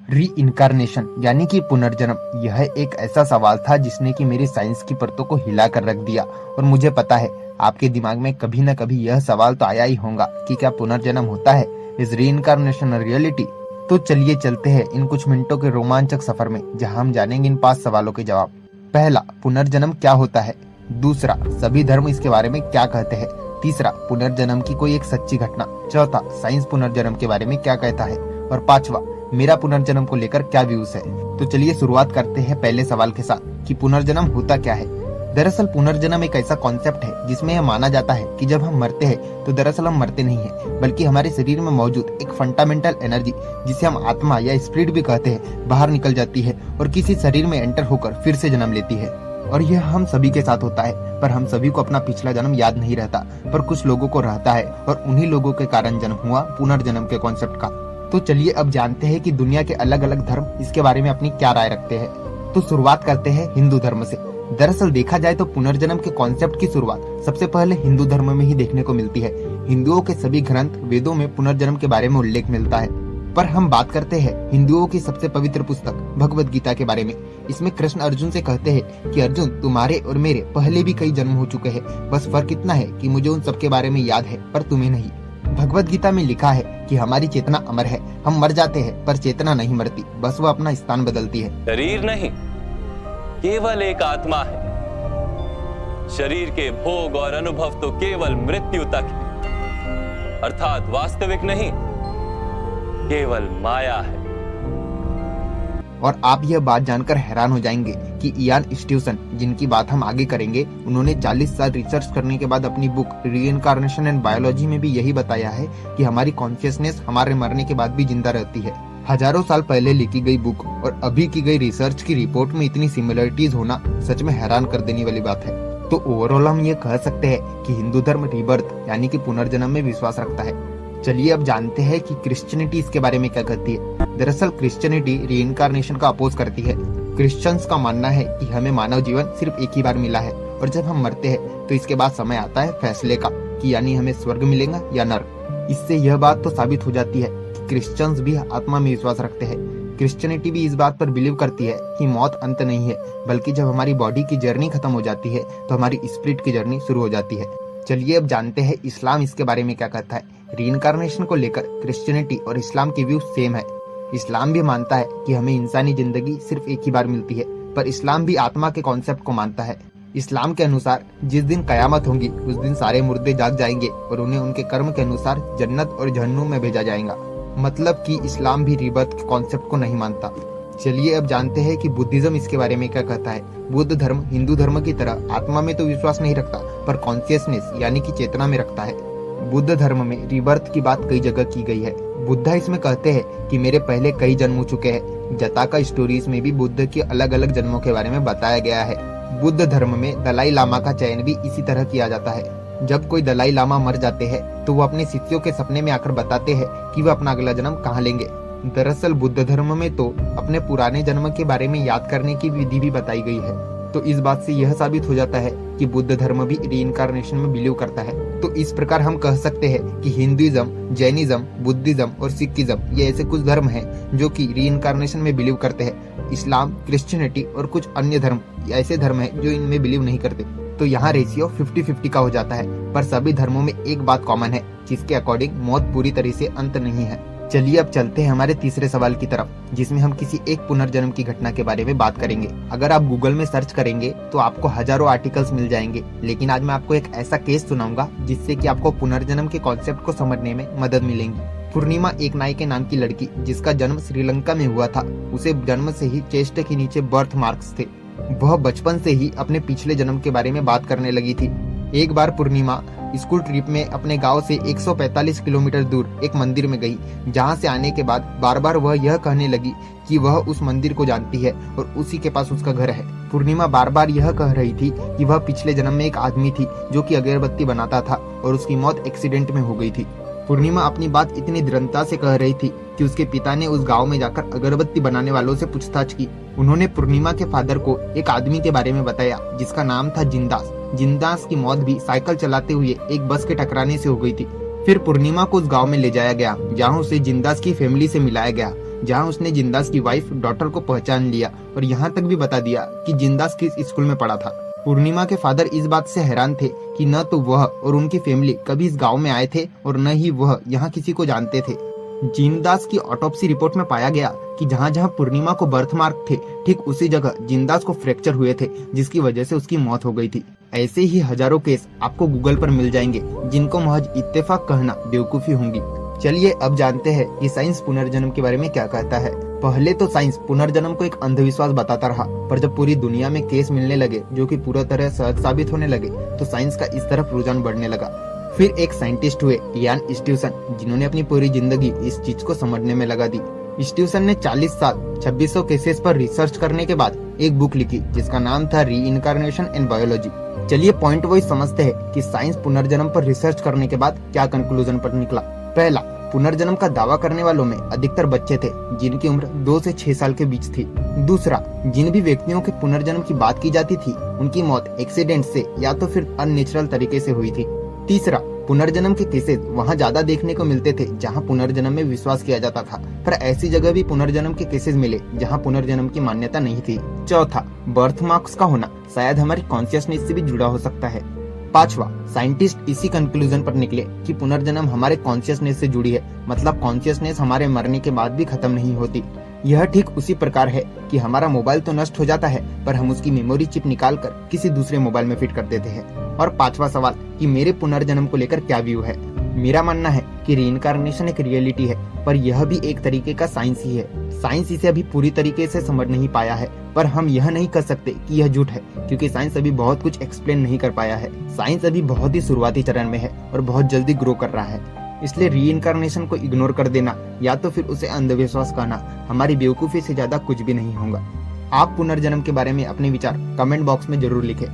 री इनकारनेशन यानी कि पुनर्जन्म, यह एक ऐसा सवाल था जिसने कि मेरी साइंस की परतों को हिला कर रख दिया। और मुझे पता है आपके दिमाग में कभी न कभी यह सवाल तो आया ही होगा कि क्या पुनर्जन्म होता है? इज री इनकारनेशन अ रियलिटी? तो चलिए चलते हैं इन कुछ मिनटों के रोमांचक सफर में, जहां हम जानेंगे इन 5 सवालों के जवाब। पहला, पुनर्जन्म क्या होता है? दूसरा, सभी धर्म इसके बारे में क्या कहते हैं? तीसरा, पुनर्जन्म की कोई एक सच्ची घटना। चौथा, साइंस पुनर्जन्म के बारे में क्या कहता है? और पांचवा, मेरा पुनर्जन्म को लेकर क्या व्यूज है। तो चलिए शुरुआत करते हैं पहले सवाल के साथ कि पुनर्जन्म होता क्या है। दरअसल पुनर्जन्म एक ऐसा कॉन्सेप्ट है जिसमें यह माना जाता है कि जब हम मरते हैं तो दरअसल हम मरते नहीं हैं, बल्कि हमारे शरीर में मौजूद एक फंडामेंटल एनर्जी, जिसे हम आत्मा या स्पिरिट भी कहते हैं, बाहर निकल जाती है और किसी शरीर में एंटर होकर फिर से जन्म लेती है। और यह हम सभी के साथ होता है, पर हम सभी को अपना पिछला जन्म याद नहीं रहता, पर कुछ लोगों को रहता है और उन्हीं लोगों के कारण जन्म हुआ पुनर्जन्म के कॉन्सेप्ट का। तो चलिए अब जानते हैं कि दुनिया के अलग अलग धर्म इसके बारे में अपनी क्या राय रखते हैं। तो शुरुआत करते हैं हिंदू धर्म से। दरअसल देखा जाए तो पुनर्जन्म के कॉन्सेप्ट की शुरुआत सबसे पहले हिंदू धर्म में ही देखने को मिलती है। हिंदुओं के सभी ग्रंथ वेदों में पुनर्जन्म के बारे में उल्लेख मिलता है। पर हम बात करते हैं हिंदुओं की सबसे पवित्र पुस्तक भगवत गीता के बारे में। इसमें कृष्ण अर्जुन से कहते हैं कि अर्जुन, तुम्हारे और मेरे पहले भी कई जन्म हो चुके हैं, बस फर्क इतना है कि मुझे उन सबके बारे में याद है पर तुम्हें नहीं। भगवत गीता में लिखा है कि हमारी चेतना अमर है, हम मर जाते हैं पर चेतना नहीं मरती, बस वह अपना स्थान बदलती है। शरीर नहीं, केवल एक आत्मा है। शरीर के भोग और अनुभव तो केवल मृत्यु तक है, अर्थात वास्तविक नहीं, केवल माया है। और आप यह बात जानकर हैरान हो जाएंगे कि इयान स्टीवसन, जिनकी बात हम आगे करेंगे, उन्होंने 40 साल रिसर्च करने के बाद अपनी बुक रीइंकार्नेशन एंड बायोलॉजी में भी यही बताया है कि हमारी कॉन्शियसनेस हमारे मरने के बाद भी जिंदा रहती है। हजारों साल पहले लिखी गई बुक और अभी की गई रिसर्च की रिपोर्ट में इतनी सिमिलरिटीज होना सच में हैरान कर देने वाली बात है। तो ओवरऑल हम ये कह सकते हैं कि हिंदू धर्म रीबर्थ यानी कि पुनर्जन्म में विश्वास रखता है। चलिए अब जानते हैं कि क्रिश्चियनिटी इसके बारे में क्या कहती है। दरअसल क्रिश्चियनिटी रीइंकार्नेशन का अपोज करती है। क्रिश्चियंस का मानना है कि हमें मानव जीवन सिर्फ एक ही बार मिला है और जब हम मरते हैं तो इसके बाद समय आता है फैसले का कि यानी हमें स्वर्ग मिलेगा या नर्क। इससे यह बात तो साबित हो जाती है कि क्रिश्चियंस भी आत्मा में विश्वास रखते हैं। क्रिश्चियनिटी भी इस बात पर बिलीव करती है कि मौत अंत नहीं है, बल्कि जब हमारी बॉडी की जर्नी खत्म हो जाती है तो हमारी स्पिरिट की जर्नी शुरू हो जाती है। चलिए अब जानते हैं इस्लाम इसके बारे में क्या कहता है। रीइंकार्नेशन को लेकर क्रिश्चियनिटी और इस्लाम के व्यू सेम है। इस्लाम भी मानता है कि हमें इंसानी जिंदगी सिर्फ एक ही बार मिलती है, पर इस्लाम भी आत्मा के कॉन्सेप्ट को मानता है। इस्लाम के अनुसार जिस दिन कयामत होगी उस दिन सारे मुर्दे जाग जाएंगे और उन्हें उनके कर्म के अनुसार जन्नत और जहन्नुम में भेजा जाएगा। मतलब कि इस्लाम भी रीबर्थ के कॉन्सेप्ट को नहीं मानता। चलिए अब जानते हैं कि बुद्धिज्म इसके बारे में क्या कहता है। बुद्ध धर्म हिंदू धर्म की तरह आत्मा में तो विश्वास नहीं रखता, पर कॉन्शियसनेस यानी कि चेतना में रखता है। बुद्ध धर्म में रीबर्थ की बात कई जगह की गई है। बुद्धा इसमें कहते हैं कि मेरे पहले कई जन्म हो चुके हैं। जताका स्टोरीज में भी बुद्ध के अलग अलग जन्मों के बारे में बताया गया है। बुद्ध धर्म में दलाई लामा का चयन भी इसी तरह किया जाता है। जब कोई दलाई लामा मर जाते हैं तो वो अपने शिष्यों के सपने में आकर बताते हैं कि वह अपना अगला जन्म कहाँ लेंगे। दरअसल बुद्ध धर्म में तो अपने पुराने जन्म के बारे में याद करने की विधि भी बताई गई है। तो इस बात से यह साबित हो जाता है कि बुद्ध धर्म भी रीइंकार्नेशन में बिलीव करता है। तो इस प्रकार हम कह सकते हैं कि हिंदुइज्म, जैनिज्म, बुद्धिज्म और सिखिज्म ये ऐसे कुछ धर्म हैं जो कि रीइंकार्नेशन में बिलीव करते हैं। इस्लाम, क्रिश्चियनिटी और कुछ अन्य धर्म ऐसे धर्म हैं जो इनमें बिलीव नहीं करते। तो यहाँ रेशियो 50-50 का हो जाता है। पर सभी धर्मों में एक बात कॉमन है, जिसके अकॉर्डिंग मौत पूरी तरह से अंत नहीं है। चलिए अब चलते हैं हमारे तीसरे सवाल की तरफ, जिसमें हम किसी एक पुनर्जन्म की घटना के बारे में बात करेंगे। अगर आप गूगल में सर्च करेंगे तो आपको हजारों आर्टिकल्स मिल जाएंगे, लेकिन आज मैं आपको एक ऐसा केस सुनाऊंगा जिससे कि आपको पुनर्जन्म के कॉन्सेप्ट को समझने में मदद मिलेगी। पूर्णिमा एक नायके नाम की लड़की, जिसका जन्म श्रीलंका में हुआ था, उसे जन्म से ही चेस्ट के नीचे बर्थ मार्क्स थे। वह बचपन से ही अपने पिछले जन्म के बारे में बात करने लगी थी। एक बार पूर्णिमा स्कूल ट्रिप में अपने गांव से 145 किलोमीटर दूर एक मंदिर में गई, जहां से आने के बाद बार बार वह यह कहने लगी कि वह उस मंदिर को जानती है और उसी के पास उसका घर है। पूर्णिमा बार बार यह कह रही थी कि वह पिछले जन्म में एक आदमी थी जो कि अगरबत्ती बनाता था और उसकी मौत एक्सीडेंट में हो गई थी। पूर्णिमा अपनी बात इतनी दृढ़ता से कह रही थी कि उसके पिता ने उस गांव में जाकर अगरबत्ती बनाने वालों से पूछताछ की। उन्होंने पूर्णिमा के फादर को एक आदमी के बारे में बताया जिसका नाम था जिंदास। जिंदास की मौत भी साइकिल चलाते हुए एक बस के टकराने से हो गई थी। फिर पूर्णिमा को उस गांव में ले जाया गया, जहां उसे जिंदास की फैमिली से मिलाया गया। जहां उसने जिंदास की वाइफ डॉटर को पहचान लिया और यहाँ तक भी बता दिया कि जिंदास किस स्कूल में पढ़ा था। पूर्णिमा के फादर इस बात से हैरान थे कि न तो वह और उनकी फैमिली कभी इस गांव में आए थे और न ही वह यहाँ किसी को जानते थे। जिंदास की ऑटोप्सी रिपोर्ट में पाया गया कि जहाँ जहाँ पूर्णिमा को बर्थ मार्क थे ठीक उसी जगह जिंदास को फ्रैक्चर हुए थे, जिसकी वजह से उसकी मौत हो गई थी। ऐसे ही हजारों केस आपको गूगल पर मिल जाएंगे जिनको महज इत्तेफाक कहना बेवकूफी होंगी। चलिए अब जानते हैं कि साइंस पुनर्जन्म के बारे में क्या कहता है। पहले तो साइंस पुनर्जन्म को एक अंधविश्वास बताता रहा, पर जब पूरी दुनिया में केस मिलने लगे जो कि पूरा तरह सच साबित होने लगे तो साइंस का इस तरफ रुझान बढ़ने लगा। फिर एक साइंटिस्ट हुए इयान स्टीवसन, जिन्होंने अपनी पूरी जिंदगी इस चीज को समझने में लगा दी। स्टीवसन ने 40 साल 2600 केसेस पर रिसर्च करने के बाद एक बुक लिखी जिसका नाम था रीइंकार्नेशन इन बायोलॉजी। चलिए पॉइंट वाइज समझते हैं कि साइंस पुनर्जन्म पर रिसर्च करने के बाद क्या कंक्लूजन पर निकला। पहला, पुनर्जन्म का दावा करने वालों में अधिकतर बच्चे थे जिनकी उम्र 2 से 6 साल के बीच थी। दूसरा, जिन भी व्यक्तियों के पुनर्जन्म की बात की जाती थी उनकी मौत एक्सीडेंट से या तो फिर अननेचुरल तरीके से हुई थी। तीसरा, पुनर्जन्म के केसेस वहाँ ज्यादा देखने को मिलते थे जहाँ पुनर्जन्म में विश्वास किया जाता था, पर ऐसी जगह भी पुनर्जन्म के केसेस मिले जहाँ पुनर्जन्म की मान्यता नहीं थी। चौथा, बर्थ मार्क्स का होना शायद हमारी कॉन्शियसनेस से भी जुड़ा हो सकता है। पांचवा, साइंटिस्ट इसी कंक्लूजन पर निकले कि पुनर्जन्म हमारे कॉन्शियसनेस से जुड़ी है, मतलब कॉन्शियसनेस हमारे मरने के बाद भी खत्म नहीं होती। यह ठीक उसी प्रकार है कि हमारा मोबाइल तो नष्ट हो जाता है पर हम उसकी मेमोरी चिप निकाल कर किसी दूसरे मोबाइल में फिट कर देते हैं। और पांचवा सवाल कि मेरे पुनर्जन्म को लेकर क्या व्यू है। मेरा मानना है कि रीइंकार्नेशन एक रियलिटी है, पर यह भी एक तरीके का साइंस ही है। साइंस इसे अभी पूरी तरीके से समझ नहीं पाया है, पर हम यह नहीं कर सकते कि यह झूठ है, क्योंकि साइंस अभी बहुत कुछ एक्सप्लेन नहीं कर पाया है। साइंस अभी बहुत ही शुरुआती चरण में है और बहुत जल्दी ग्रो कर रहा है। इसलिए रीइंकार्नेशन को इग्नोर कर देना या तो फिर उसे अंधविश्वास कहना हमारी बेवकूफी से ज्यादा कुछ भी नहीं होगा। आप पुनर्जन्म के बारे में अपने विचार कमेंट बॉक्स में जरूर लिखें।